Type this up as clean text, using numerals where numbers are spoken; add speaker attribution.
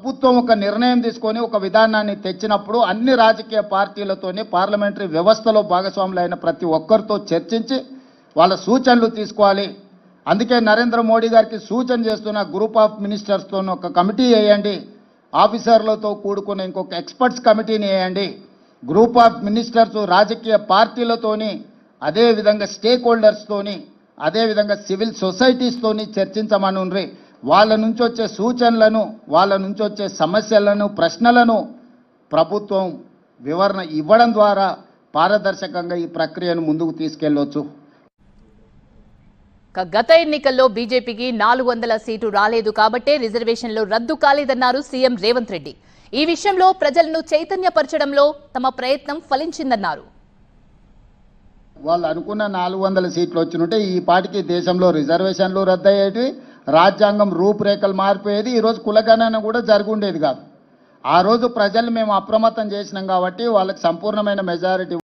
Speaker 1: ప్రభుత్వం ఒక నిర్ణయం తీసుకొని ఒక విధానాన్ని తెచ్చినప్పుడు అన్ని రాజకీయ పార్టీలతోనే పార్లమెంటరీ వ్యవస్థలో భాగస్వాములైన ప్రతి ఒక్కరితో చర్చించి వాళ్ళ సూచనలు తీసుకోవాలి. అందుకే నరేంద్ర మోడీ గారికి సూచన చేస్తున్న గ్రూప్ ఆఫ్ మినిస్టర్స్తో ఒక కమిటీ వేయండి, ఆఫీసర్లతో కూడుకున్న ఇంకొక ఎక్స్పర్ట్స్ కమిటీని వేయండి. గ్రూప్ ఆఫ్ మినిస్టర్స్ రాజకీయ పార్టీలతోని, అదేవిధంగా స్టేక్ హోల్డర్స్తోని, అదేవిధంగా సివిల్ సొసైటీస్తోని చర్చించమనుండ్రి. వాళ్ళ నుంచి వచ్చే సూచనలను, వాళ్ళ నుంచి వచ్చే సమస్యలను, ప్రశ్నలను ప్రభుత్వం వివరణ ఇవ్వడం ద్వారా పారదర్శకంగా ఈ ప్రక్రియను ముందుకు తీసుకెళ్లొచ్చు.
Speaker 2: గత ఎన్నికల్లో బీజేపీకి 400 సీటు రాలేదు కాబట్టే రిజర్వేషన్లు రద్దు కాలేదన్నారు సీఎం రేవంత్ రెడ్డి. ఈ విషయంలో ప్రజలను చైతన్యపరచడంలో తమ ప్రయత్నం ఫలించిందన్నారు.
Speaker 1: వాళ్ళు అనుకున్న 400 సీట్లు వచ్చినుంటే ఈ పాటికి దేశంలో రిజర్వేషన్లు రద్దయ్యేటివి, రాజ్యాంగం రూపురేఖలు మారిపోయేది, ఈరోజు కులగణన కూడా జరుగుండేది కాదు. ఆ రోజు ప్రజలు మేము అప్రమత్తం చేసినాం కాబట్టి వాళ్ళకి సంపూర్ణమైన మెజారిటీ